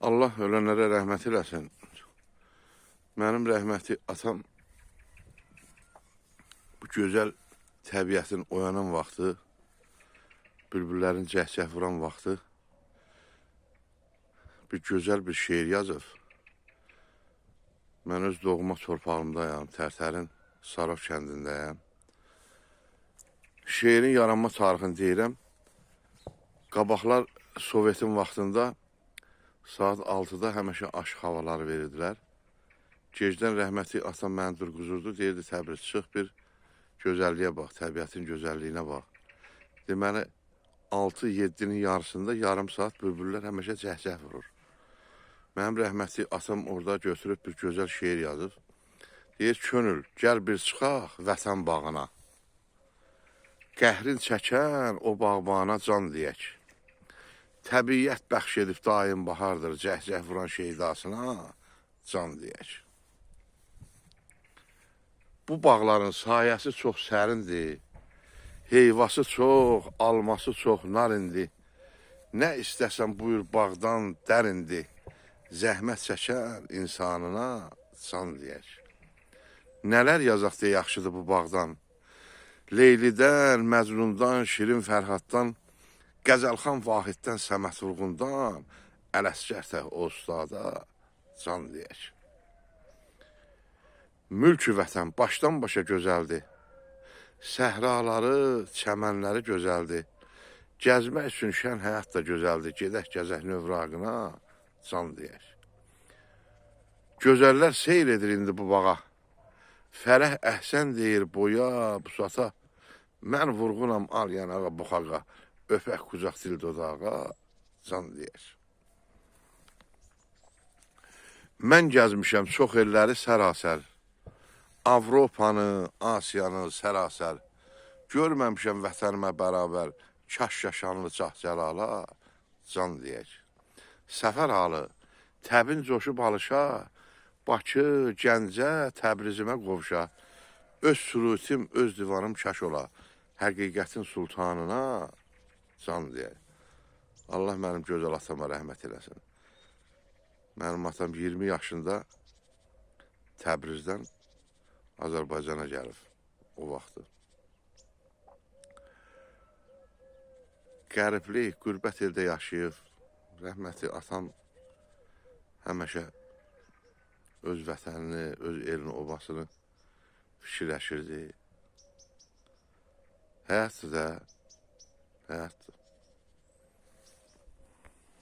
Allah ölənlərə rəhmət eləsin. Mənim rəhməti atam bu gözəl təbiətin oyanan vaxtı, bülbüllərin cəhcəh vuran vaxtı bir gözəl bir şeir yazıb. Mən öz doğma torpağımdayam, Tərtərin Sarov kəndindəyəm. Şeirin yaranma tarixini deyirəm. Qabaqlar Sovetin vaxtında saat 6-da həmişə aşıq havaları verirdilər. Gecdən rəhməti atam məni durğuzurdu, deyirdi Təbriz çıx bir gözəlliyə bax, təbiətin gözəlliyinə bax. Deməli, 6-7-nin yarısında yarım saat bülbüllər həmişə cəhcəh vurur. Mənim rəhməti atam orada götürüb bir gözəl şeir yazıb. Deyir, könül, gəl bir çıxaq vətən bağına. Qəhrin çəkən o bağbana can deyək. Təbiyyət bəxş edib daim bahardır, cəhcəh vuran şeydasına can deyək. Bu bağların sayəsi çox sərindir, heyvası çox, alması çox narindir. Nə istəsən buyur bağdan dərindir, zəhmət çəkər insanına can deyək. Nələr yazaq deyə yaxşıdır bu bağdan, Leylidən, Məcnundan, Şirin Fərhaddan, Qəzəlxan Vahiddən, Səməd Vurğundan, Ələsgər o ustada can deyək. Mülk-ü vətən başdan başa gözəldir. Səhraları, çəmənləri gözəldir. Gəzmək üçün şən həyat da gözəldir. Gedək gəzək növraqına can deyək. Gözəllər seyr edir indi bu bağa. Fərəh əhsən deyir boya, busata. Mən vurğunam al yanağa, buxaqa. Öpək qucaq dil dodağa can deyək. Mən gəzmişəm çox elləri sərasər. Avropanı, Asiyanı sərasər. Görməmişəm vətənimə bərabər. Kaş yaşanlı cah-cəlala can deyək. Səfər halı, təbin coşub alışa. Bakı, Gəncə, Təbrizimə qovşa. Öz surutim, öz divanım kaş ola. Həqiqətin sultanına can deyək. Allah mənim gözəl atama rəhmət eləsin. Mənim atam 20 yaşında Təbrizdən Azərbaycana gəlib o vaxtı. Qəriblik, qürbət ildə yaşayıb. Rəhməti atam həmişə öz vətənini, öz elini, obasını fikirləşirdi. Həyatdır da, həyatdır.